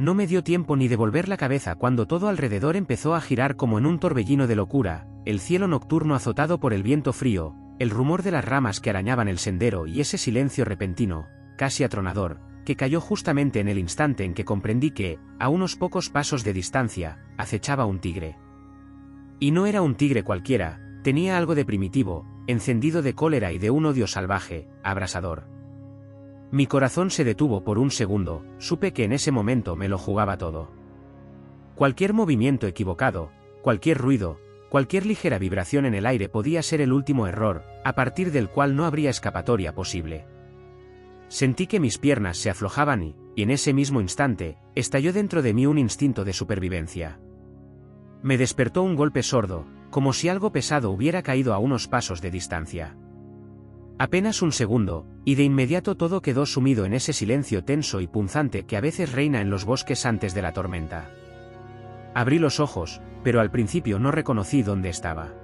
No me dio tiempo ni de volver la cabeza cuando todo alrededor empezó a girar como en un torbellino de locura, el cielo nocturno azotado por el viento frío, el rumor de las ramas que arañaban el sendero y ese silencio repentino, casi atronador, que cayó justamente en el instante en que comprendí que, a unos pocos pasos de distancia, acechaba un tigre. Y no era un tigre cualquiera, tenía algo de primitivo, encendido de cólera y de un odio salvaje, abrasador. Mi corazón se detuvo por un segundo, supe que en ese momento me lo jugaba todo. Cualquier movimiento equivocado, cualquier ruido, cualquier ligera vibración en el aire podía ser el último error, a partir del cual no habría escapatoria posible. Sentí que mis piernas se aflojaban y en ese mismo instante, estalló dentro de mí un instinto de supervivencia. Me despertó un golpe sordo, como si algo pesado hubiera caído a unos pasos de distancia. Apenas un segundo, y de inmediato todo quedó sumido en ese silencio tenso y punzante que a veces reina en los bosques antes de la tormenta. Abrí los ojos, pero al principio no reconocí dónde estaba.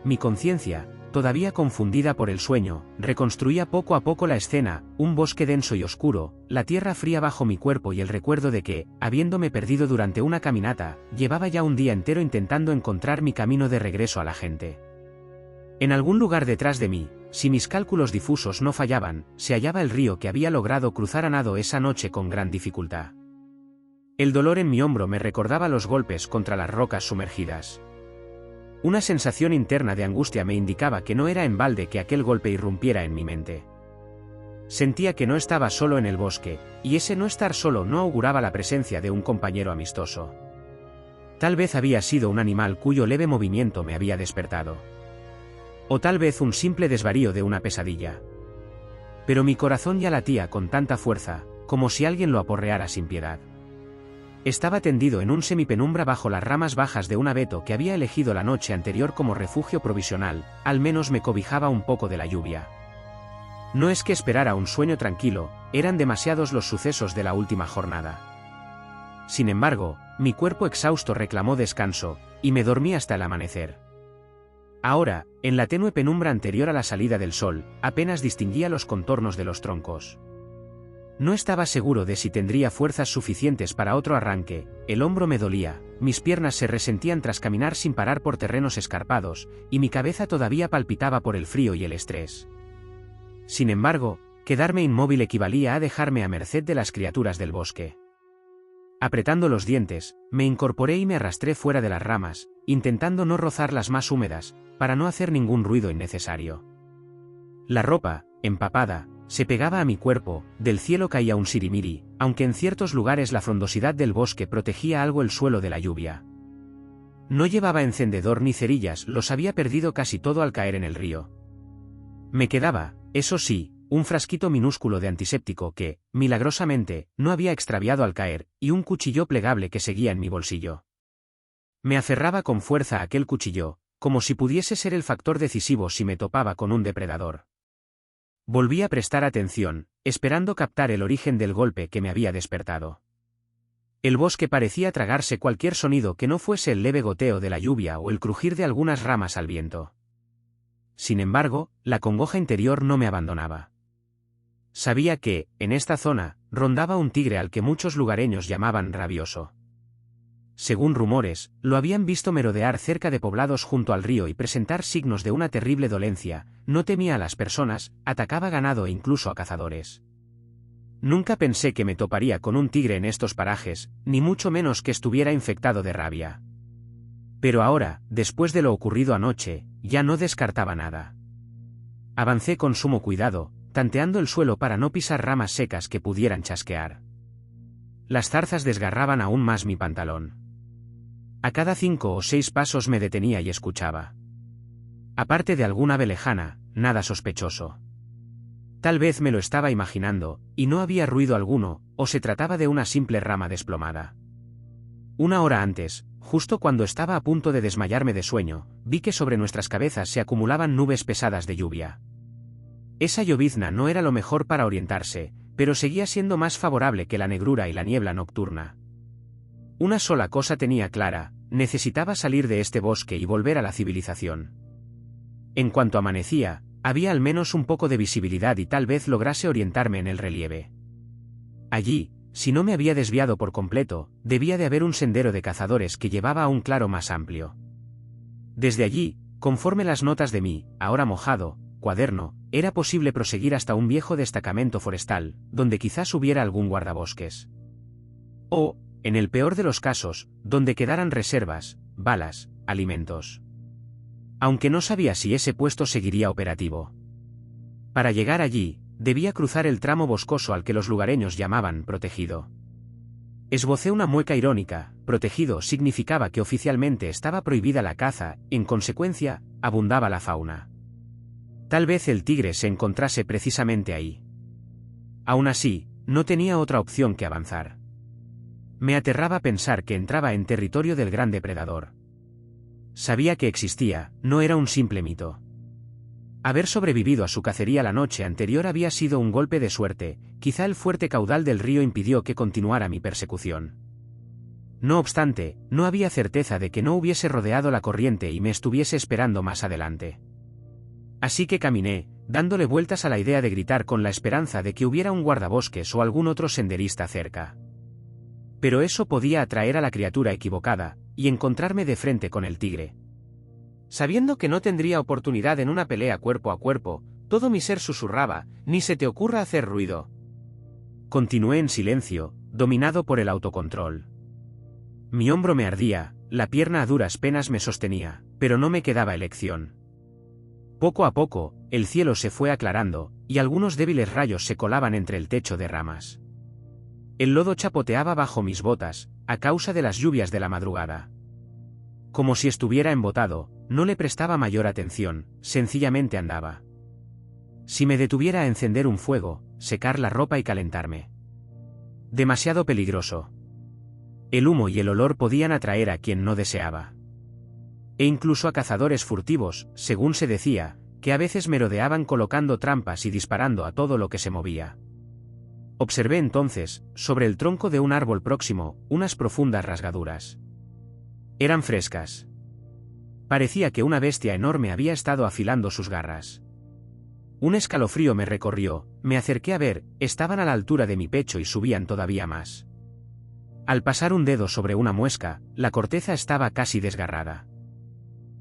Mi conciencia, todavía confundida por el sueño, reconstruía poco a poco la escena, un bosque denso y oscuro, la tierra fría bajo mi cuerpo y el recuerdo de que, habiéndome perdido durante una caminata, llevaba ya un día entero intentando encontrar mi camino de regreso a la gente. En algún lugar detrás de mí, si mis cálculos difusos no fallaban, se hallaba el río que había logrado cruzar a nado esa noche con gran dificultad. El dolor en mi hombro me recordaba los golpes contra las rocas sumergidas. Una sensación interna de angustia me indicaba que no era en balde que aquel golpe irrumpiera en mi mente. Sentía que no estaba solo en el bosque, y ese no estar solo no auguraba la presencia de un compañero amistoso. Tal vez había sido un animal cuyo leve movimiento me había despertado. O tal vez un simple desvarío de una pesadilla. Pero mi corazón ya latía con tanta fuerza, como si alguien lo aporreara sin piedad. Estaba tendido en un semipenumbra bajo las ramas bajas de un abeto que había elegido la noche anterior como refugio provisional, al menos me cobijaba un poco de la lluvia. No es que esperara un sueño tranquilo, eran demasiados los sucesos de la última jornada. Sin embargo, mi cuerpo exhausto reclamó descanso, y me dormí hasta el amanecer. Ahora, en la tenue penumbra anterior a la salida del sol, apenas distinguía los contornos de los troncos. No estaba seguro de si tendría fuerzas suficientes para otro arranque, el hombro me dolía, mis piernas se resentían tras caminar sin parar por terrenos escarpados, y mi cabeza todavía palpitaba por el frío y el estrés. Sin embargo, quedarme inmóvil equivalía a dejarme a merced de las criaturas del bosque. Apretando los dientes, me incorporé y me arrastré fuera de las ramas, intentando no rozar las más húmedas, para no hacer ningún ruido innecesario. La ropa, empapada, se pegaba a mi cuerpo, del cielo caía un sirimiri, aunque en ciertos lugares la frondosidad del bosque protegía algo el suelo de la lluvia. No llevaba encendedor ni cerillas, los había perdido casi todo al caer en el río. Me quedaba, eso sí, un frasquito minúsculo de antiséptico que, milagrosamente, no había extraviado al caer, y un cuchillo plegable que seguía en mi bolsillo. Me aferraba con fuerza a aquel cuchillo, como si pudiese ser el factor decisivo si me topaba con un depredador. Volví a prestar atención, esperando captar el origen del golpe que me había despertado. El bosque parecía tragarse cualquier sonido que no fuese el leve goteo de la lluvia o el crujir de algunas ramas al viento. Sin embargo, la congoja interior no me abandonaba. Sabía que, en esta zona, rondaba un tigre al que muchos lugareños llamaban rabioso. Según rumores, lo habían visto merodear cerca de poblados junto al río y presentar signos de una terrible dolencia, no temía a las personas, atacaba ganado e incluso a cazadores. Nunca pensé que me toparía con un tigre en estos parajes, ni mucho menos que estuviera infectado de rabia. Pero ahora, después de lo ocurrido anoche, ya no descartaba nada. Avancé con sumo cuidado, tanteando el suelo para no pisar ramas secas que pudieran chasquear. Las zarzas desgarraban aún más mi pantalón. A cada 5 o 6 pasos me detenía y escuchaba. Aparte de alguna ave lejana, nada sospechoso. Tal vez me lo estaba imaginando, y no había ruido alguno, o se trataba de una simple rama desplomada. Una hora antes, justo cuando estaba a punto de desmayarme de sueño, vi que sobre nuestras cabezas se acumulaban nubes pesadas de lluvia. Esa llovizna no era lo mejor para orientarse, pero seguía siendo más favorable que la negrura y la niebla nocturna. Una sola cosa tenía clara, necesitaba salir de este bosque y volver a la civilización. En cuanto amanecía, había al menos un poco de visibilidad y tal vez lograse orientarme en el relieve. Allí, si no me había desviado por completo, debía de haber un sendero de cazadores que llevaba a un claro más amplio. Desde allí, conforme las notas de mi, ahora mojado, cuaderno, era posible proseguir hasta un viejo destacamento forestal, donde quizás hubiera algún guardabosques. O, en el peor de los casos, donde quedaran reservas, balas, alimentos. Aunque no sabía si ese puesto seguiría operativo. Para llegar allí, debía cruzar el tramo boscoso al que los lugareños llamaban protegido. Esbocé una mueca irónica. Protegido significaba que oficialmente estaba prohibida la caza, en consecuencia, abundaba la fauna. Tal vez el tigre se encontrase precisamente ahí. Aún así, no tenía otra opción que avanzar. Me aterraba pensar que entraba en territorio del gran depredador. Sabía que existía, no era un simple mito. Haber sobrevivido a su cacería la noche anterior había sido un golpe de suerte, quizá el fuerte caudal del río impidió que continuara mi persecución. No obstante, no había certeza de que no hubiese rodeado la corriente y me estuviese esperando más adelante. Así que caminé, dándole vueltas a la idea de gritar con la esperanza de que hubiera un guardabosques o algún otro senderista cerca. Pero eso podía atraer a la criatura equivocada, y encontrarme de frente con el tigre. Sabiendo que no tendría oportunidad en una pelea cuerpo a cuerpo, todo mi ser susurraba, ni se te ocurra hacer ruido. Continué en silencio, dominado por el autocontrol. Mi hombro me ardía, la pierna a duras penas me sostenía, pero no me quedaba elección. Poco a poco, el cielo se fue aclarando, y algunos débiles rayos se colaban entre el techo de ramas. El lodo chapoteaba bajo mis botas, a causa de las lluvias de la madrugada. Como si estuviera embotado, no le prestaba mayor atención, sencillamente andaba. Si me detuviera a encender un fuego, secar la ropa y calentarme. Demasiado peligroso. El humo y el olor podían atraer a quien no deseaba. E incluso a cazadores furtivos, según se decía, que a veces merodeaban colocando trampas y disparando a todo lo que se movía. Observé entonces, sobre el tronco de un árbol próximo, unas profundas rasgaduras. Eran frescas. Parecía que una bestia enorme había estado afilando sus garras. Un escalofrío me recorrió, me acerqué a ver, estaban a la altura de mi pecho y subían todavía más. Al pasar un dedo sobre una muesca, la corteza estaba casi desgarrada.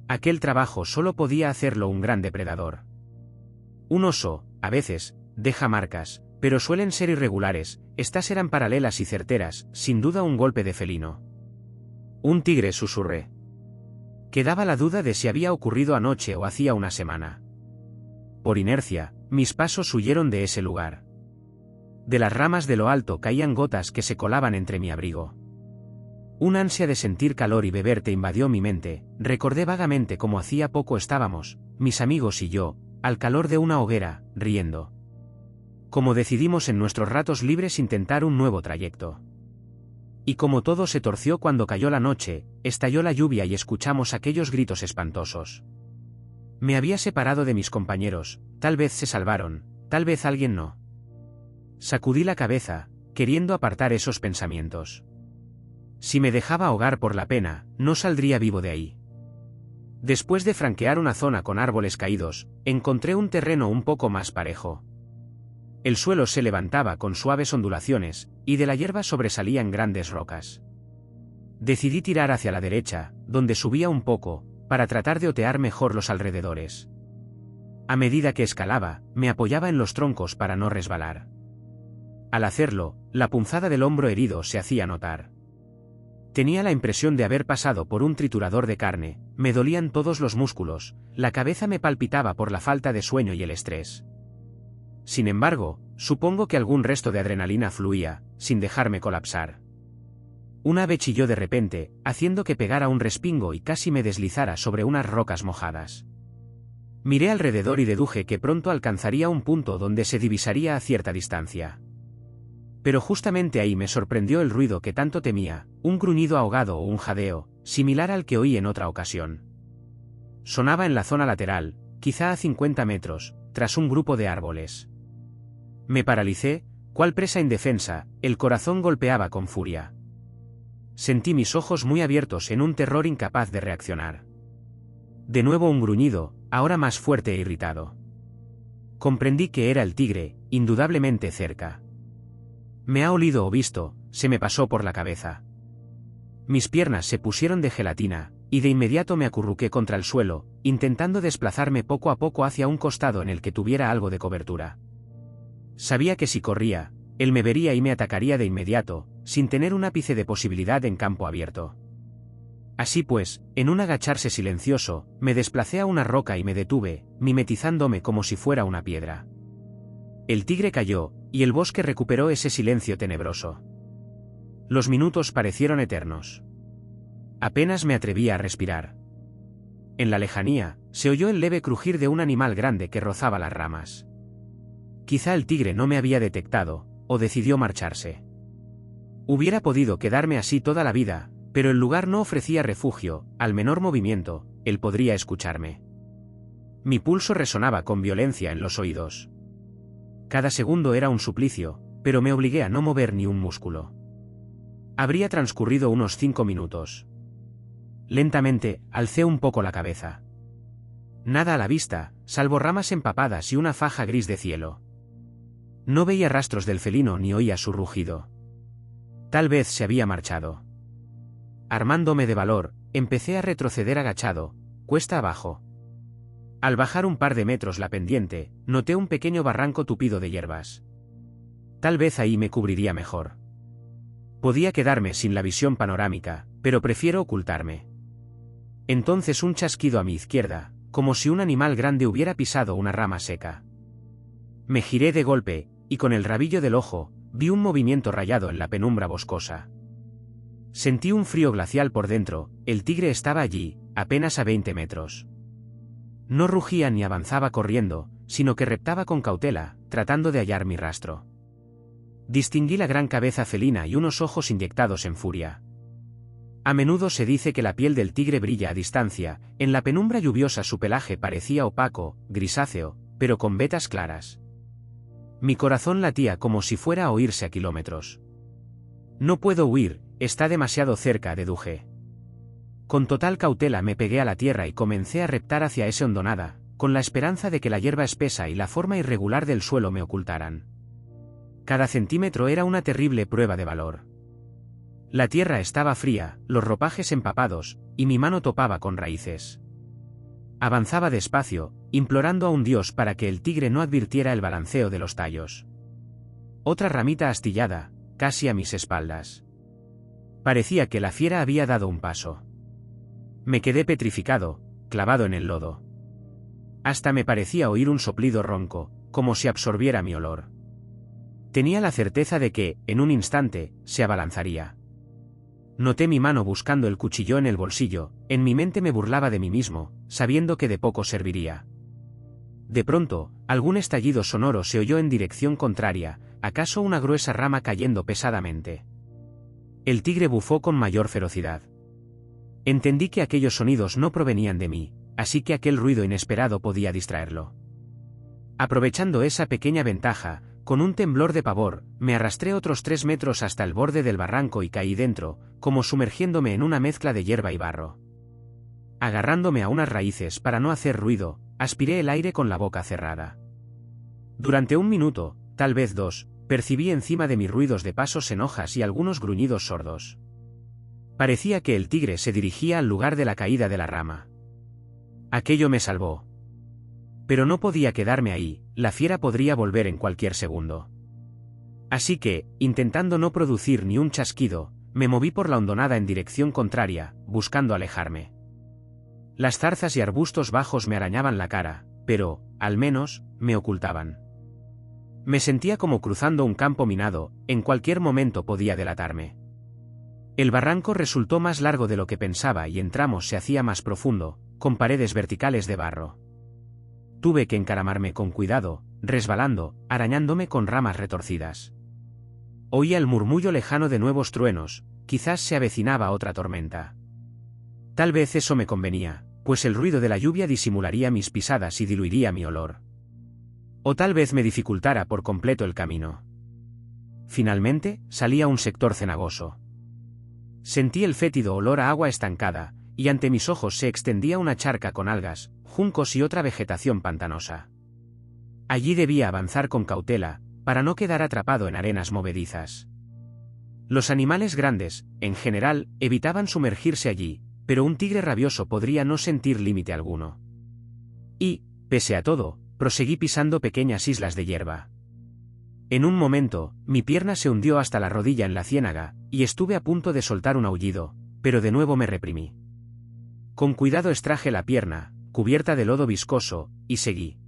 Aquel trabajo solo podía hacerlo un gran depredador. Un oso, a veces, deja marcas, pero suelen ser irregulares, estas eran paralelas y certeras, sin duda un golpe de felino. Un tigre, susurré. Quedaba la duda de si había ocurrido anoche o hacía una semana. Por inercia, mis pasos huyeron de ese lugar. De las ramas de lo alto caían gotas que se colaban entre mi abrigo. Un ansia de sentir calor y beberte invadió mi mente, recordé vagamente cómo hacía poco estábamos, mis amigos y yo, al calor de una hoguera, riendo. Como decidimos en nuestros ratos libres intentar un nuevo trayecto. Y como todo se torció cuando cayó la noche, estalló la lluvia y escuchamos aquellos gritos espantosos. Me había separado de mis compañeros, tal vez se salvaron, tal vez alguien no. Sacudí la cabeza, queriendo apartar esos pensamientos. Si me dejaba ahogar por la pena, no saldría vivo de ahí. Después de franquear una zona con árboles caídos, encontré un terreno un poco más parejo. El suelo se levantaba con suaves ondulaciones, y de la hierba sobresalían grandes rocas. Decidí tirar hacia la derecha, donde subía un poco, para tratar de otear mejor los alrededores. A medida que escalaba, me apoyaba en los troncos para no resbalar. Al hacerlo, la punzada del hombro herido se hacía notar. Tenía la impresión de haber pasado por un triturador de carne, me dolían todos los músculos, la cabeza me palpitaba por la falta de sueño y el estrés. Sin embargo, supongo que algún resto de adrenalina fluía, sin dejarme colapsar. Un ave chilló de repente, haciendo que pegara un respingo y casi me deslizara sobre unas rocas mojadas. Miré alrededor y deduje que pronto alcanzaría un punto donde se divisaría a cierta distancia. Pero justamente ahí me sorprendió el ruido que tanto temía, un gruñido ahogado o un jadeo, similar al que oí en otra ocasión. Sonaba en la zona lateral, quizá a 50 metros, tras un grupo de árboles. Me paralicé, cual presa indefensa, el corazón golpeaba con furia. Sentí mis ojos muy abiertos en un terror incapaz de reaccionar. De nuevo un gruñido, ahora más fuerte e irritado. Comprendí que era el tigre, indudablemente cerca. Me ha olido o visto, se me pasó por la cabeza. Mis piernas se pusieron de gelatina, y de inmediato me acurruqué contra el suelo, intentando desplazarme poco a poco hacia un costado en el que tuviera algo de cobertura. Sabía que si corría, él me vería y me atacaría de inmediato, sin tener un ápice de posibilidad en campo abierto. Así pues, en un agacharse silencioso, me desplacé a una roca y me detuve, mimetizándome como si fuera una piedra. El tigre cayó, y el bosque recuperó ese silencio tenebroso. Los minutos parecieron eternos. Apenas me atrevía a respirar. En la lejanía, se oyó el leve crujir de un animal grande que rozaba las ramas. Quizá el tigre no me había detectado, o decidió marcharse. Hubiera podido quedarme así toda la vida, pero el lugar no ofrecía refugio. Al menor movimiento, él podría escucharme. Mi pulso resonaba con violencia en los oídos. Cada segundo era un suplicio, pero me obligué a no mover ni un músculo. Habría transcurrido unos 5 minutos. Lentamente, alcé un poco la cabeza. Nada a la vista, salvo ramas empapadas y una faja gris de cielo. No veía rastros del felino ni oía su rugido. Tal vez se había marchado. Armándome de valor, empecé a retroceder agachado, cuesta abajo. Al bajar un par de metros la pendiente, noté un pequeño barranco tupido de hierbas. Tal vez ahí me cubriría mejor. Podía quedarme sin la visión panorámica, pero prefiero ocultarme. Entonces un chasquido a mi izquierda, como si un animal grande hubiera pisado una rama seca. Me giré de golpe, y con el rabillo del ojo, vi un movimiento rayado en la penumbra boscosa. Sentí un frío glacial por dentro. El tigre estaba allí, apenas a 20 metros. No rugía ni avanzaba corriendo, sino que reptaba con cautela, tratando de hallar mi rastro. Distinguí la gran cabeza felina y unos ojos inyectados en furia. A menudo se dice que la piel del tigre brilla a distancia. En la penumbra lluviosa su pelaje parecía opaco, grisáceo, pero con vetas claras. Mi corazón latía como si fuera a oírse a kilómetros. No puedo huir, está demasiado cerca, deduje. Con total cautela me pegué a la tierra y comencé a reptar hacia esa hondonada, con la esperanza de que la hierba espesa y la forma irregular del suelo me ocultaran. Cada centímetro era una terrible prueba de valor. La tierra estaba fría, los ropajes empapados, y mi mano topaba con raíces. Avanzaba despacio, implorando a un dios para que el tigre no advirtiera el balanceo de los tallos. Otra ramita astillada, casi a mis espaldas. Parecía que la fiera había dado un paso. Me quedé petrificado, clavado en el lodo. Hasta me parecía oír un soplido ronco, como si absorbiera mi olor. Tenía la certeza de que, en un instante, se abalanzaría. Noté mi mano buscando el cuchillo en el bolsillo. En mi mente me burlaba de mí mismo, sabiendo que de poco serviría. De pronto, algún estallido sonoro se oyó en dirección contraria, acaso una gruesa rama cayendo pesadamente. El tigre bufó con mayor ferocidad. Entendí que aquellos sonidos no provenían de mí, así que aquel ruido inesperado podía distraerlo. Aprovechando esa pequeña ventaja, con un temblor de pavor, me arrastré otros 3 metros hasta el borde del barranco y caí dentro, como sumergiéndome en una mezcla de hierba y barro. Agarrándome a unas raíces para no hacer ruido, aspiré el aire con la boca cerrada. Durante 1 minuto, tal vez 2, percibí encima de mí ruidos de pasos en hojas y algunos gruñidos sordos. Parecía que el tigre se dirigía al lugar de la caída de la rama. Aquello me salvó. Pero no podía quedarme ahí, la fiera podría volver en cualquier segundo. Así que, intentando no producir ni un chasquido, me moví por la hondonada en dirección contraria, buscando alejarme. Las zarzas y arbustos bajos me arañaban la cara, pero, al menos, me ocultaban. Me sentía como cruzando un campo minado, en cualquier momento podía delatarme. El barranco resultó más largo de lo que pensaba y en tramos se hacía más profundo, con paredes verticales de barro. Tuve que encaramarme con cuidado, resbalando, arañándome con ramas retorcidas. Oía el murmullo lejano de nuevos truenos, quizás se avecinaba otra tormenta. Tal vez eso me convenía, pues el ruido de la lluvia disimularía mis pisadas y diluiría mi olor. O tal vez me dificultara por completo el camino. Finalmente, salí a un sector cenagoso. Sentí el fétido olor a agua estancada, y ante mis ojos se extendía una charca con algas, juncos y otra vegetación pantanosa. Allí debía avanzar con cautela, para no quedar atrapado en arenas movedizas. Los animales grandes, en general, evitaban sumergirse allí, pero un tigre rabioso podría no sentir límite alguno. Y, pese a todo, proseguí pisando pequeñas islas de hierba. En un momento, mi pierna se hundió hasta la rodilla en la ciénaga, y estuve a punto de soltar un aullido, pero de nuevo me reprimí. Con cuidado extraje la pierna, cubierta de lodo viscoso, y seguí.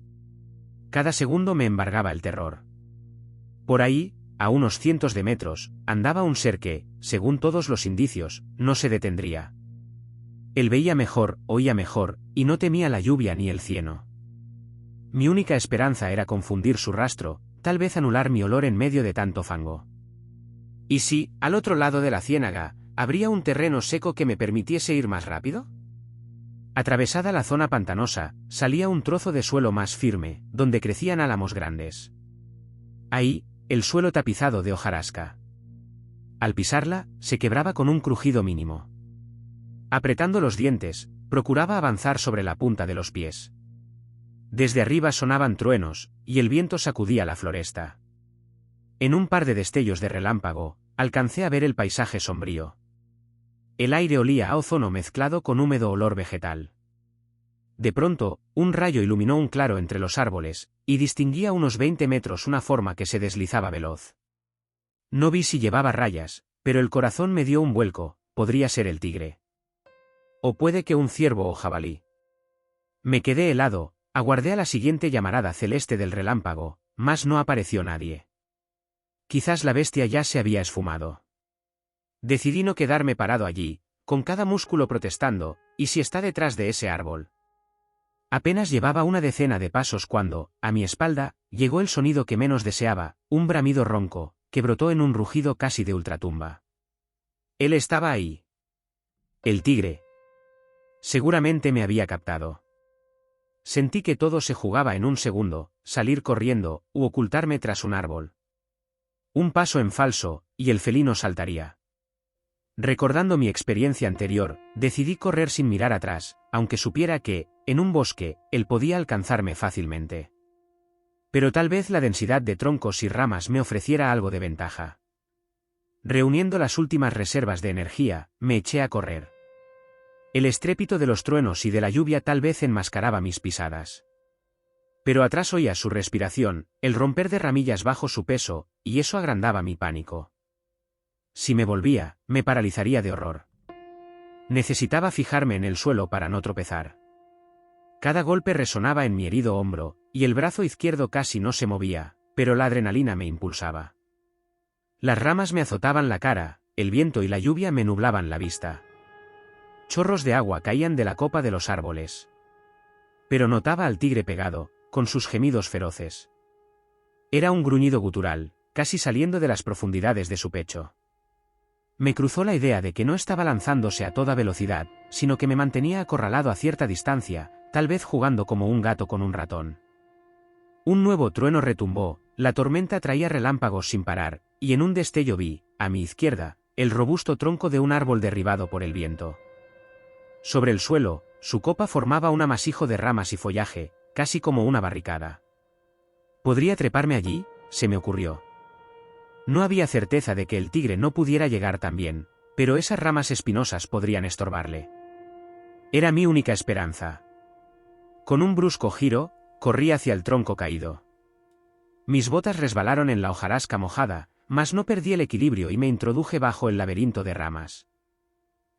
Cada segundo me embargaba el terror. Por ahí, a unos cientos de metros, andaba un ser que, según todos los indicios, no se detendría. Él veía mejor, oía mejor, y no temía la lluvia ni el cieno. Mi única esperanza era confundir su rastro, tal vez anular mi olor en medio de tanto fango. ¿Y si, al otro lado de la ciénaga, habría un terreno seco que me permitiese ir más rápido? Atravesada la zona pantanosa, salía un trozo de suelo más firme, donde crecían álamos grandes. Ahí, el suelo tapizado de hojarasca. Al pisarla, se quebraba con un crujido mínimo. Apretando los dientes, procuraba avanzar sobre la punta de los pies. Desde arriba sonaban truenos, y el viento sacudía la floresta. En un par de destellos de relámpago, alcancé a ver el paisaje sombrío. El aire olía a ozono mezclado con húmedo olor vegetal. De pronto, un rayo iluminó un claro entre los árboles, y distinguí a unos 20 metros una forma que se deslizaba veloz. No vi si llevaba rayas, pero el corazón me dio un vuelco, podría ser el tigre. O puede que un ciervo o jabalí. Me quedé helado, aguardé a la siguiente llamarada celeste del relámpago, mas no apareció nadie. Quizás la bestia ya se había esfumado. Decidí no quedarme parado allí, con cada músculo protestando, ¿y si está detrás de ese árbol? Apenas llevaba una decena de pasos cuando, a mi espalda, llegó el sonido que menos deseaba, un bramido ronco, que brotó en un rugido casi de ultratumba. Él estaba ahí. El tigre. Seguramente me había captado. Sentí que todo se jugaba en un segundo, salir corriendo, u ocultarme tras un árbol. Un paso en falso, y el felino saltaría. Recordando mi experiencia anterior, decidí correr sin mirar atrás, aunque supiera que, en un bosque, él podía alcanzarme fácilmente. Pero tal vez la densidad de troncos y ramas me ofreciera algo de ventaja. Reuniendo las últimas reservas de energía, me eché a correr. El estrépito de los truenos y de la lluvia tal vez enmascaraba mis pisadas. Pero atrás oía su respiración, el romper de ramillas bajo su peso, y eso agrandaba mi pánico. Si me volvía, me paralizaría de horror. Necesitaba fijarme en el suelo para no tropezar. Cada golpe resonaba en mi herido hombro, y el brazo izquierdo casi no se movía, pero la adrenalina me impulsaba. Las ramas me azotaban la cara, el viento y la lluvia me nublaban la vista. Chorros de agua caían de la copa de los árboles. Pero notaba al tigre pegado, con sus gemidos feroces. Era un gruñido gutural, casi saliendo de las profundidades de su pecho. Me cruzó la idea de que no estaba lanzándose a toda velocidad, sino que me mantenía acorralado a cierta distancia, tal vez jugando como un gato con un ratón. Un nuevo trueno retumbó, la tormenta traía relámpagos sin parar, y en un destello vi, a mi izquierda, el robusto tronco de un árbol derribado por el viento. Sobre el suelo, su copa formaba un amasijo de ramas y follaje, casi como una barricada. ¿Podría treparme allí?, se me ocurrió. No había certeza de que el tigre no pudiera llegar tan bien, pero esas ramas espinosas podrían estorbarle. Era mi única esperanza. Con un brusco giro, corrí hacia el tronco caído. Mis botas resbalaron en la hojarasca mojada, mas no perdí el equilibrio y me introduje bajo el laberinto de ramas.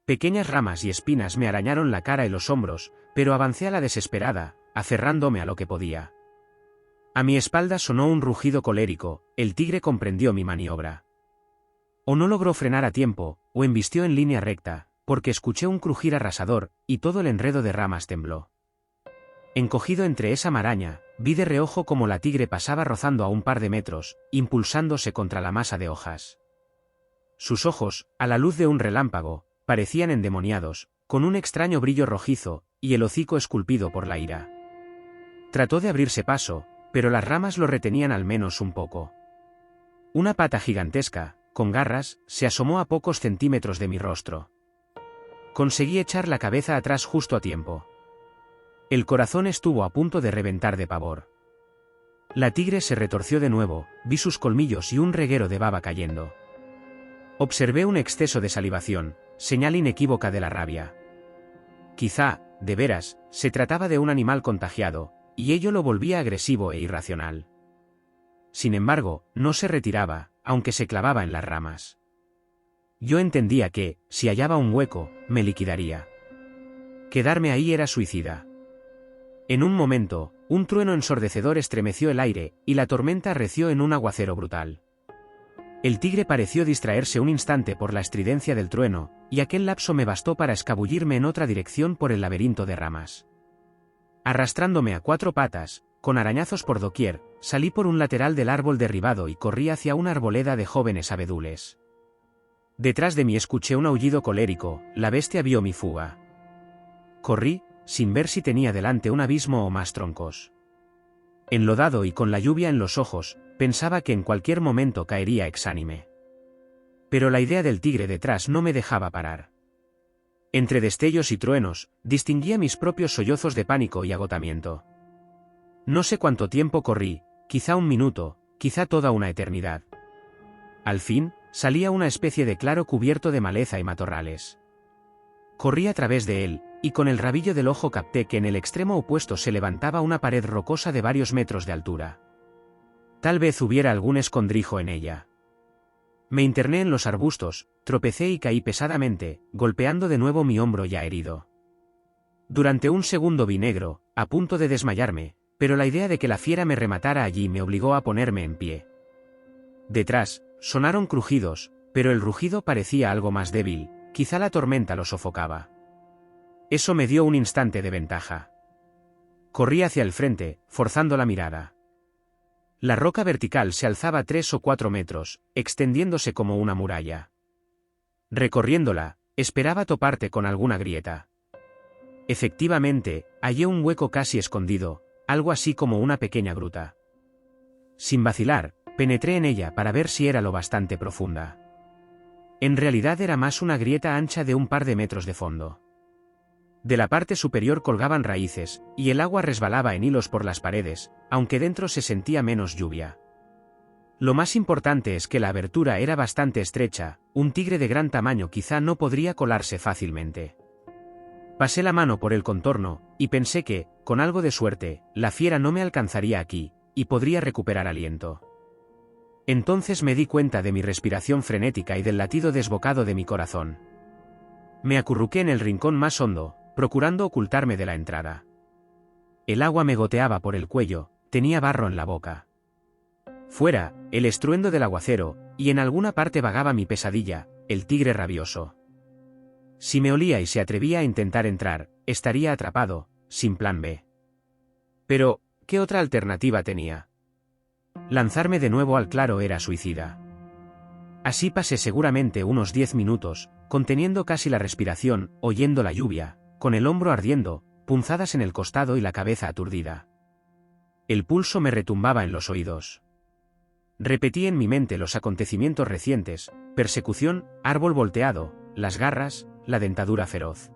Pequeñas ramas y espinas me arañaron la cara y los hombros, pero avancé a la desesperada, aferrándome a lo que podía. A mi espalda sonó un rugido colérico, el tigre comprendió mi maniobra. O no logró frenar a tiempo, o embistió en línea recta, porque escuché un crujir arrasador, y todo el enredo de ramas tembló. Encogido entre esa maraña, vi de reojo cómo la tigre pasaba rozando a un par de metros, impulsándose contra la masa de hojas. Sus ojos, a la luz de un relámpago, parecían endemoniados, con un extraño brillo rojizo, y el hocico esculpido por la ira. Trató de abrirse paso, pero las ramas lo retenían al menos un poco. Una pata gigantesca, con garras, se asomó a pocos centímetros de mi rostro. Conseguí echar la cabeza atrás justo a tiempo. El corazón estuvo a punto de reventar de pavor. La tigre se retorció de nuevo, vi sus colmillos y un reguero de baba cayendo. Observé un exceso de salivación, señal inequívoca de la rabia. Quizá, de veras, se trataba de un animal contagiado, y ello lo volvía agresivo e irracional. Sin embargo, no se retiraba, aunque se clavaba en las ramas. Yo entendía que, si hallaba un hueco, me liquidaría. Quedarme ahí era suicida. En un momento, un trueno ensordecedor estremeció el aire, y la tormenta arreció en un aguacero brutal. El tigre pareció distraerse un instante por la estridencia del trueno, y aquel lapso me bastó para escabullirme en otra dirección por el laberinto de ramas. Arrastrándome a 4 patas, con arañazos por doquier, salí por un lateral del árbol derribado y corrí hacia una arboleda de jóvenes abedules. Detrás de mí escuché un aullido colérico, la bestia vio mi fuga. Corrí, sin ver si tenía delante un abismo o más troncos. Enlodado y con la lluvia en los ojos, pensaba que en cualquier momento caería exánime. Pero la idea del tigre detrás no me dejaba parar. Entre destellos y truenos, distinguía mis propios sollozos de pánico y agotamiento. No sé cuánto tiempo corrí, quizá 1 minuto, quizá toda una eternidad. Al fin, salía una especie de claro cubierto de maleza y matorrales. Corrí a través de él, y con el rabillo del ojo capté que en el extremo opuesto se levantaba una pared rocosa de varios metros de altura. Tal vez hubiera algún escondrijo en ella. Me interné en los arbustos, tropecé y caí pesadamente, golpeando de nuevo mi hombro ya herido. Durante un segundo vi negro, a punto de desmayarme, pero la idea de que la fiera me rematara allí me obligó a ponerme en pie. Detrás, sonaron crujidos, pero el rugido parecía algo más débil, quizá la tormenta lo sofocaba. Eso me dio un instante de ventaja. Corrí hacia el frente, forzando la mirada. La roca vertical se alzaba 3 o 4 metros, extendiéndose como una muralla. Recorriéndola, esperaba toparte con alguna grieta. Efectivamente, hallé un hueco casi escondido, algo así como una pequeña gruta. Sin vacilar, penetré en ella para ver si era lo bastante profunda. En realidad era más una grieta ancha de un par de metros de fondo. De la parte superior colgaban raíces, y el agua resbalaba en hilos por las paredes, aunque dentro se sentía menos lluvia. Lo más importante es que la abertura era bastante estrecha, un tigre de gran tamaño quizá no podría colarse fácilmente. Pasé la mano por el contorno, y pensé que, con algo de suerte, la fiera no me alcanzaría aquí, y podría recuperar aliento. Entonces me di cuenta de mi respiración frenética y del latido desbocado de mi corazón. Me acurruqué en el rincón más hondo, procurando ocultarme de la entrada. El agua me goteaba por el cuello, tenía barro en la boca. Fuera, el estruendo del aguacero, y en alguna parte vagaba mi pesadilla, el tigre rabioso. Si me olía y se atrevía a intentar entrar, estaría atrapado, sin plan B. Pero, ¿qué otra alternativa tenía? Lanzarme de nuevo al claro era suicida. Así pasé seguramente unos 10 minutos, conteniendo casi la respiración, oyendo la lluvia, con el hombro ardiendo, punzadas en el costado y la cabeza aturdida. El pulso me retumbaba en los oídos. Repetí en mi mente los acontecimientos recientes: persecución, árbol volteado, las garras, la dentadura feroz.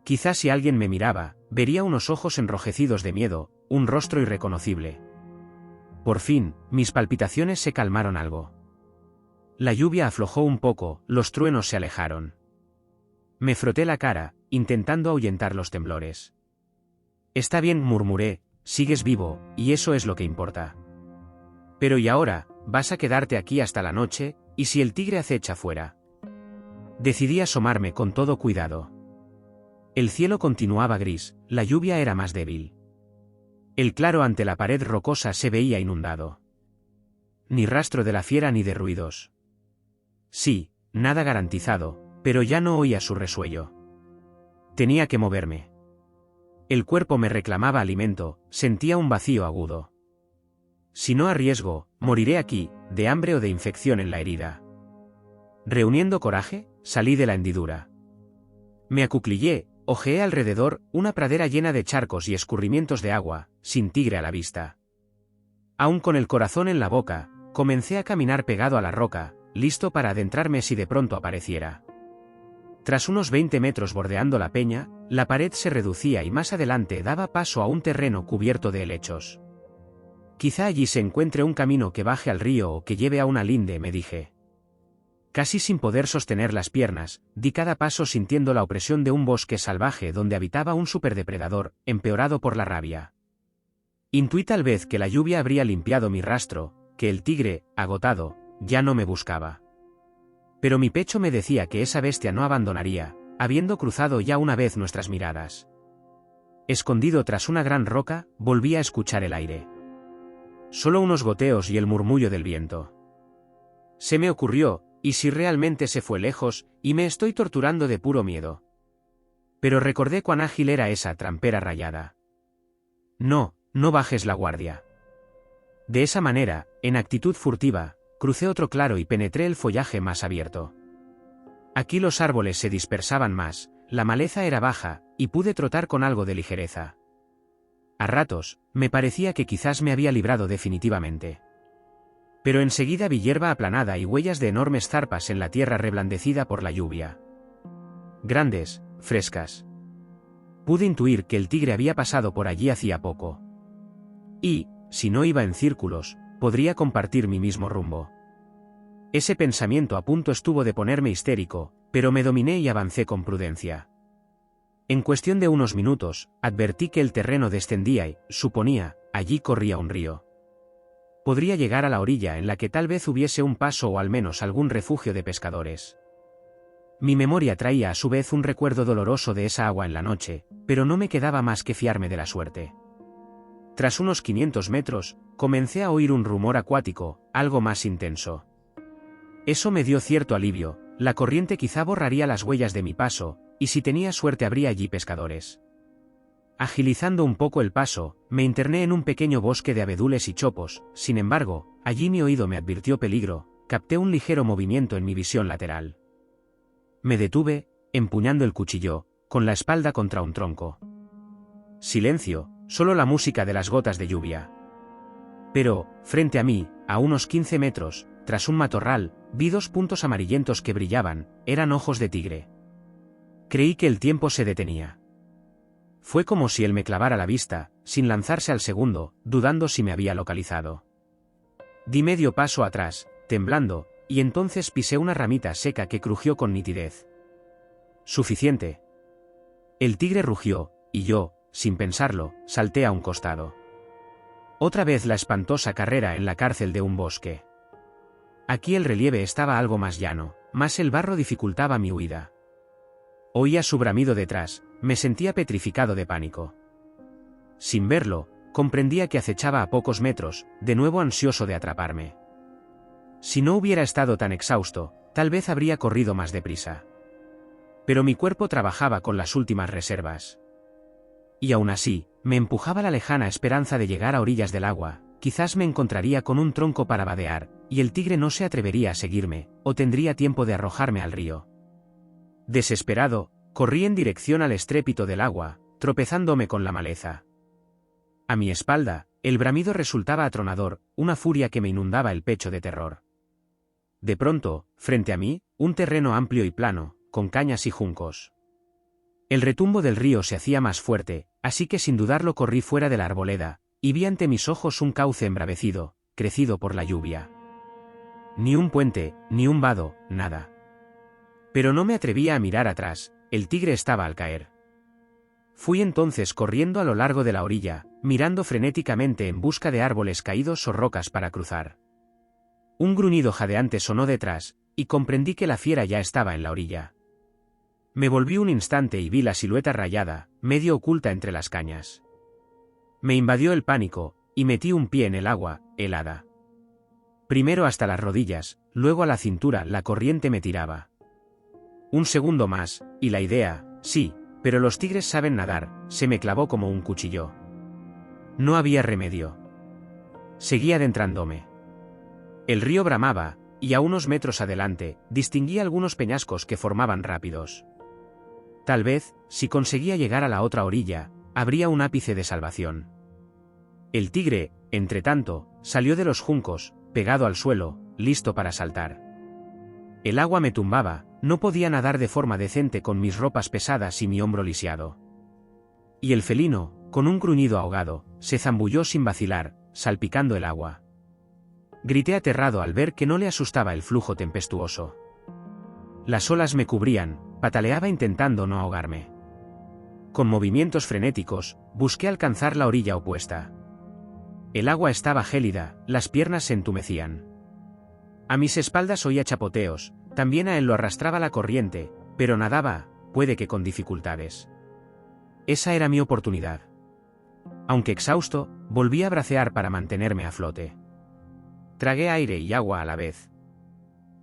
Quizás si alguien me miraba, vería unos ojos enrojecidos de miedo, un rostro irreconocible. Por fin, mis palpitaciones se calmaron algo. La lluvia aflojó un poco, los truenos se alejaron. Me froté la cara, intentando ahuyentar los temblores. Está bien, murmuré, sigues vivo, y eso es lo que importa. Pero ¿y ahora? ¿Vas a quedarte aquí hasta la noche? ¿Y si el tigre acecha fuera? Decidí asomarme con todo cuidado. El cielo continuaba gris, la lluvia era más débil. El claro ante la pared rocosa se veía inundado. Ni rastro de la fiera ni de ruidos. Sí, nada garantizado, pero ya no oía su resuello. Tenía que moverme. El cuerpo me reclamaba alimento, sentía un vacío agudo. Si no arriesgo, moriré aquí, de hambre o de infección en la herida. Reuniendo coraje, salí de la hendidura. Me acuclillé, ojeé alrededor, una pradera llena de charcos y escurrimientos de agua, sin tigre a la vista. Aún con el corazón en la boca, comencé a caminar pegado a la roca, listo para adentrarme si de pronto apareciera. Tras unos 20 metros bordeando la peña, la pared se reducía y más adelante daba paso a un terreno cubierto de helechos. Quizá allí se encuentre un camino que baje al río o que lleve a una linde, me dije. Casi sin poder sostener las piernas, di cada paso sintiendo la opresión de un bosque salvaje donde habitaba un superdepredador, empeorado por la rabia. Intuí tal vez que la lluvia habría limpiado mi rastro, que el tigre, agotado, ya no me buscaba. Pero mi pecho me decía que esa bestia no abandonaría, habiendo cruzado ya una vez nuestras miradas. Escondido tras una gran roca, volví a escuchar el aire. Solo unos goteos y el murmullo del viento. Se me ocurrió, ¿y si realmente se fue lejos, y me estoy torturando de puro miedo? Pero recordé cuán ágil era esa trampera rayada. No, no bajes la guardia. De esa manera, en actitud furtiva, crucé otro claro y penetré el follaje más abierto. Aquí los árboles se dispersaban más, la maleza era baja, y pude trotar con algo de ligereza. A ratos, me parecía que quizás me había librado definitivamente. Pero enseguida vi hierba aplanada y huellas de enormes zarpas en la tierra reblandecida por la lluvia. Grandes, frescas. Pude intuir que el tigre había pasado por allí hacía poco. Y, si no iba en círculos, podría compartir mi mismo rumbo. Ese pensamiento a punto estuvo de ponerme histérico, pero me dominé y avancé con prudencia. En cuestión de unos minutos, advertí que el terreno descendía y, suponía, allí corría un río. Podría llegar a la orilla en la que tal vez hubiese un paso o al menos algún refugio de pescadores. Mi memoria traía a su vez un recuerdo doloroso de esa agua en la noche, pero no me quedaba más que fiarme de la suerte. Tras unos 500 metros, comencé a oír un rumor acuático, algo más intenso. Eso me dio cierto alivio, la corriente quizá borraría las huellas de mi paso, y si tenía suerte habría allí pescadores. Agilizando un poco el paso, me interné en un pequeño bosque de abedules y chopos, sin embargo, allí mi oído me advirtió peligro, capté un ligero movimiento en mi visión lateral. Me detuve, empuñando el cuchillo, con la espalda contra un tronco. Silencio, solo la música de las gotas de lluvia. Pero, frente a mí, a unos 15 metros, tras un matorral, vi 2 puntos amarillentos que brillaban, eran ojos de tigre. Creí que el tiempo se detenía. Fue como si él me clavara la vista, sin lanzarse al segundo, dudando si me había localizado. Di medio paso atrás, temblando, y entonces pisé una ramita seca que crujió con nitidez. Suficiente. El tigre rugió, y yo, sin pensarlo, salté a un costado. Otra vez la espantosa carrera en la cárcel de un bosque. Aquí el relieve estaba algo más llano, mas el barro dificultaba mi huida. Oía su bramido detrás, me sentía petrificado de pánico. Sin verlo, comprendía que acechaba a pocos metros, de nuevo ansioso de atraparme. Si no hubiera estado tan exhausto, tal vez habría corrido más deprisa. Pero mi cuerpo trabajaba con las últimas reservas. Y aún así, me empujaba la lejana esperanza de llegar a orillas del agua, quizás me encontraría con un tronco para vadear, y el tigre no se atrevería a seguirme, o tendría tiempo de arrojarme al río. Desesperado, corrí en dirección al estrépito del agua, tropezándome con la maleza. A mi espalda, el bramido resultaba atronador, una furia que me inundaba el pecho de terror. De pronto, frente a mí, un terreno amplio y plano, con cañas y juncos. El retumbo del río se hacía más fuerte, así que sin dudarlo corrí fuera de la arboleda, y vi ante mis ojos un cauce embravecido, crecido por la lluvia. Ni un puente, ni un vado, nada. Pero no me atrevía a mirar atrás, el tigre estaba al caer. Fui entonces corriendo a lo largo de la orilla, mirando frenéticamente en busca de árboles caídos o rocas para cruzar. Un gruñido jadeante sonó detrás, y comprendí que la fiera ya estaba en la orilla. Me volví un instante y vi la silueta rayada, medio oculta entre las cañas. Me invadió el pánico, y metí un pie en el agua, helada. Primero hasta las rodillas, luego a la cintura, la corriente me tiraba. Un segundo más, y la idea, sí, pero los tigres saben nadar, se me clavó como un cuchillo. No había remedio. Seguí adentrándome. El río bramaba, y a unos metros adelante, distinguí algunos peñascos que formaban rápidos. Tal vez, si conseguía llegar a la otra orilla, habría un ápice de salvación. El tigre, entretanto, salió de los juncos, pegado al suelo, listo para saltar. El agua me tumbaba, no podía nadar de forma decente con mis ropas pesadas y mi hombro lisiado. Y el felino, con un gruñido ahogado, se zambulló sin vacilar, salpicando el agua. Grité aterrado al ver que no le asustaba el flujo tempestuoso. Las olas me cubrían, pataleaba intentando no ahogarme. Con movimientos frenéticos, busqué alcanzar la orilla opuesta. El agua estaba gélida, las piernas se entumecían. A mis espaldas oía chapoteos, también a él lo arrastraba la corriente, pero nadaba, puede que con dificultades. Esa era mi oportunidad. Aunque exhausto, volví a bracear para mantenerme a flote. Tragué aire y agua a la vez.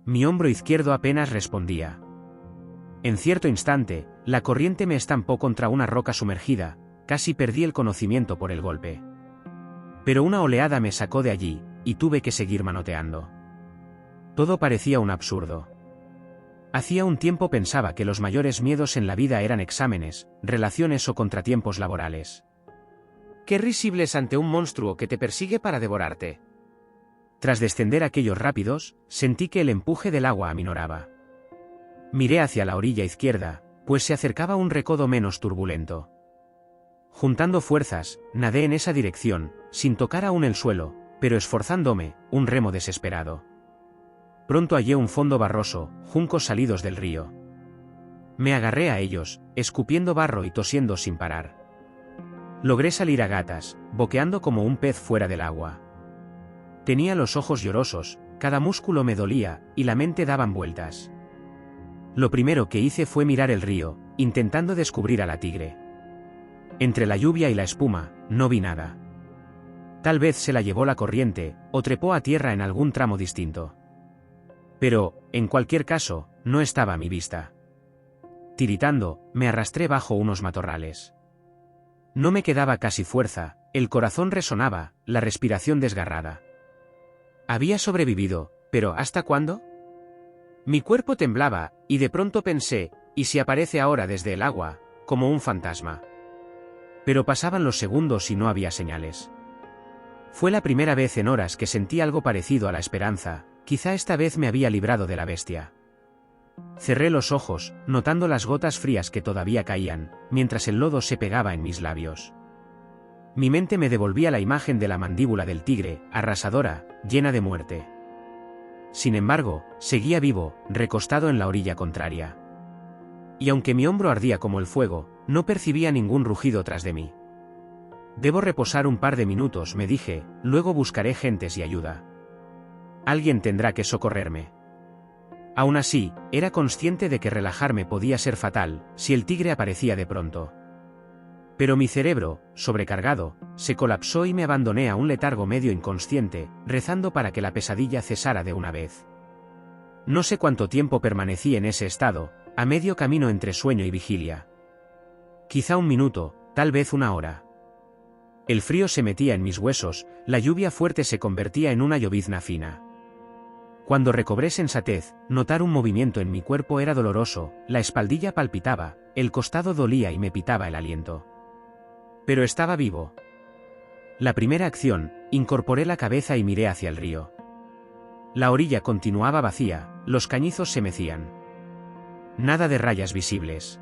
Mi hombro izquierdo apenas respondía. En cierto instante, la corriente me estampó contra una roca sumergida, casi perdí el conocimiento por el golpe. Pero una oleada me sacó de allí, y tuve que seguir manoteando. Todo parecía un absurdo. Hacía un tiempo pensaba que los mayores miedos en la vida eran exámenes, relaciones o contratiempos laborales. ¡Qué risibles ante un monstruo que te persigue para devorarte! Tras descender aquellos rápidos, sentí que el empuje del agua aminoraba. Miré hacia la orilla izquierda, pues se acercaba un recodo menos turbulento. Juntando fuerzas, nadé en esa dirección, sin tocar aún el suelo, pero esforzándome, un remo desesperado. Pronto hallé un fondo barroso, juncos salidos del río. Me agarré a ellos, escupiendo barro y tosiendo sin parar. Logré salir a gatas, boqueando como un pez fuera del agua. Tenía los ojos llorosos, cada músculo me dolía, y la mente daban vueltas. Lo primero que hice fue mirar el río, intentando descubrir a la tigre. Entre la lluvia y la espuma, no vi nada. Tal vez se la llevó la corriente, o trepó a tierra en algún tramo distinto. Pero, en cualquier caso, no estaba a mi vista. Tiritando, me arrastré bajo unos matorrales. No me quedaba casi fuerza, el corazón resonaba, la respiración desgarrada. Había sobrevivido, pero ¿hasta cuándo? Mi cuerpo temblaba, y de pronto pensé, ¿y si aparece ahora desde el agua, como un fantasma? Pero pasaban los segundos y no había señales. Fue la primera vez en horas que sentí algo parecido a la esperanza, quizá esta vez me había librado de la bestia. Cerré los ojos, notando las gotas frías que todavía caían, mientras el lodo se pegaba en mis labios. Mi mente me devolvía la imagen de la mandíbula del tigre, arrasadora, llena de muerte. Sin embargo, seguía vivo, recostado en la orilla contraria. Y aunque mi hombro ardía como el fuego, no percibía ningún rugido tras de mí. Debo reposar un par de minutos, me dije, luego buscaré gentes y ayuda. Alguien tendrá que socorrerme. Aún así, era consciente de que relajarme podía ser fatal, si el tigre aparecía de pronto. Pero mi cerebro, sobrecargado, se colapsó y me abandoné a un letargo medio inconsciente, rezando para que la pesadilla cesara de una vez. No sé cuánto tiempo permanecí en ese estado, a medio camino entre sueño y vigilia. Quizá un minuto, tal vez una hora. El frío se metía en mis huesos, la lluvia fuerte se convertía en una llovizna fina. Cuando recobré sensatez, notar un movimiento en mi cuerpo era doloroso, la espaldilla palpitaba, el costado dolía y me pitaba el aliento. Pero estaba vivo. La primera acción, incorporé la cabeza y miré hacia el río. La orilla continuaba vacía, los cañizos se mecían. Nada de rayas visibles.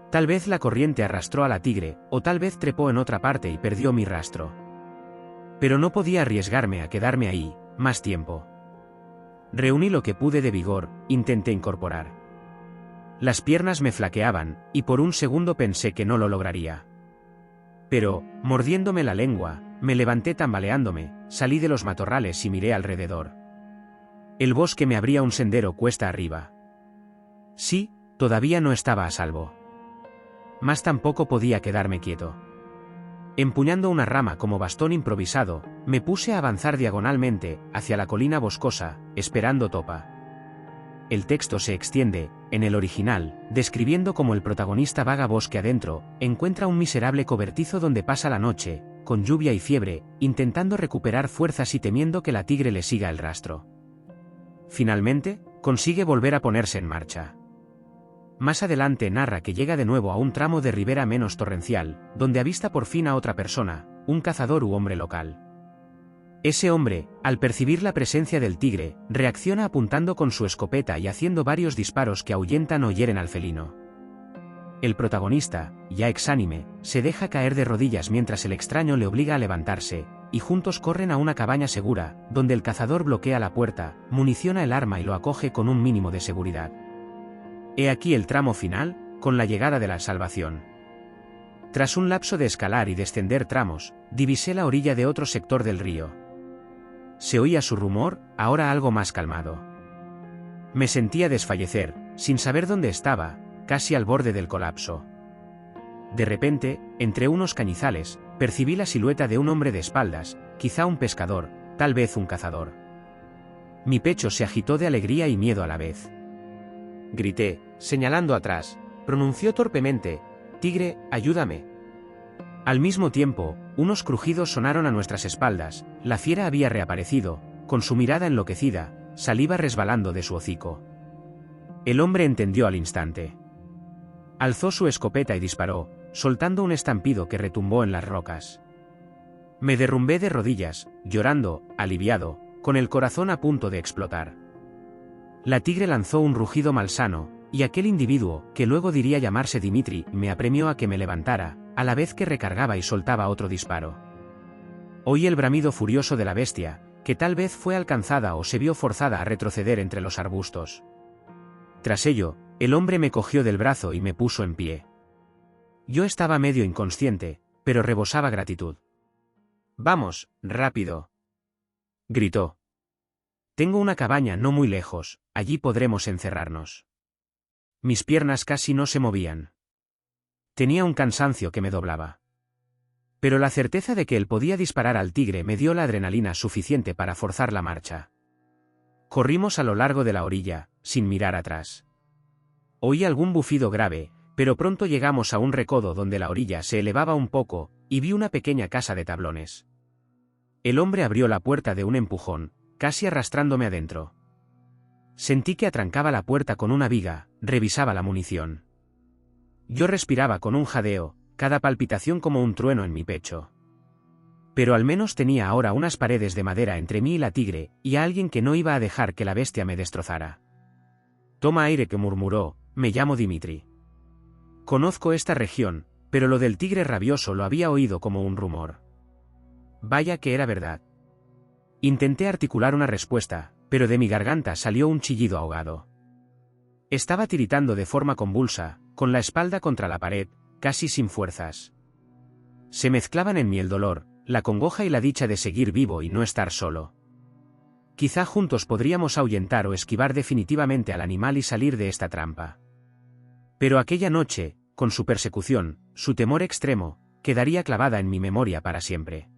Tal vez la corriente arrastró a la tigre, o tal vez trepó en otra parte y perdió mi rastro. Pero no podía arriesgarme a quedarme ahí, más tiempo. Reuní lo que pude de vigor, intenté incorporar. Las piernas me flaqueaban, y por un segundo pensé que no lo lograría. Pero, mordiéndome la lengua, me levanté tambaleándome, salí de los matorrales y miré alrededor. El bosque me abría un sendero cuesta arriba. Sí, todavía no estaba a salvo. Mas tampoco podía quedarme quieto. Empuñando una rama como bastón improvisado, me puse a avanzar diagonalmente, hacia la colina boscosa, esperando topa. El texto se extiende, en el original, describiendo cómo el protagonista vaga bosque adentro, encuentra un miserable cobertizo donde pasa la noche, con lluvia y fiebre, intentando recuperar fuerzas y temiendo que la tigre le siga el rastro. Finalmente, consigue volver a ponerse en marcha. Más adelante narra que llega de nuevo a un tramo de ribera menos torrencial, donde avista por fin a otra persona, un cazador u hombre local. Ese hombre, al percibir la presencia del tigre, reacciona apuntando con su escopeta y haciendo varios disparos que ahuyentan o hieren al felino. El protagonista, ya exánime, se deja caer de rodillas mientras el extraño le obliga a levantarse, y juntos corren a una cabaña segura, donde el cazador bloquea la puerta, municiona el arma y lo acoge con un mínimo de seguridad. He aquí el tramo final, con la llegada de la salvación. Tras un lapso de escalar y descender tramos, divisé la orilla de otro sector del río. Se oía su rumor, ahora algo más calmado. Me sentía desfallecer, sin saber dónde estaba, casi al borde del colapso. De repente, entre unos cañizales, percibí la silueta de un hombre de espaldas, quizá un pescador, tal vez un cazador. Mi pecho se agitó de alegría y miedo a la vez. Grité, señalando atrás, pronunció torpemente: «Tigre, ayúdame». Al mismo tiempo, unos crujidos sonaron a nuestras espaldas, la fiera había reaparecido, con su mirada enloquecida, saliva resbalando de su hocico. El hombre entendió al instante. Alzó su escopeta y disparó, soltando un estampido que retumbó en las rocas. Me derrumbé de rodillas, llorando, aliviado, con el corazón a punto de explotar. La tigre lanzó un rugido malsano, y aquel individuo, que luego diría llamarse Dimitri, me apremió a que me levantara, a la vez que recargaba y soltaba otro disparo. Oí el bramido furioso de la bestia, que tal vez fue alcanzada o se vio forzada a retroceder entre los arbustos. Tras ello, el hombre me cogió del brazo y me puso en pie. Yo estaba medio inconsciente, pero rebosaba gratitud. «Vamos, rápido», gritó. «Tengo una cabaña no muy lejos, allí podremos encerrarnos». Mis piernas casi no se movían. Tenía un cansancio que me doblaba. Pero la certeza de que él podía disparar al tigre me dio la adrenalina suficiente para forzar la marcha. Corrimos a lo largo de la orilla, sin mirar atrás. Oí algún bufido grave, pero pronto llegamos a un recodo donde la orilla se elevaba un poco, y vi una pequeña casa de tablones. El hombre abrió la puerta de un empujón, casi arrastrándome adentro. Sentí que atrancaba la puerta con una viga, revisaba la munición. Yo respiraba con un jadeo, cada palpitación como un trueno en mi pecho. Pero al menos tenía ahora unas paredes de madera entre mí y la tigre, y a alguien que no iba a dejar que la bestia me destrozara. «Toma aire», que murmuró, «me llamo Dimitri. Conozco esta región, pero lo del tigre rabioso lo había oído como un rumor». Vaya que era verdad. Intenté articular una respuesta, pero de mi garganta salió un chillido ahogado. Estaba tiritando de forma convulsa, con la espalda contra la pared, casi sin fuerzas. Se mezclaban en mí el dolor, la congoja y la dicha de seguir vivo y no estar solo. Quizá juntos podríamos ahuyentar o esquivar definitivamente al animal y salir de esta trampa. Pero aquella noche, con su persecución, su temor extremo, quedaría clavada en mi memoria para siempre.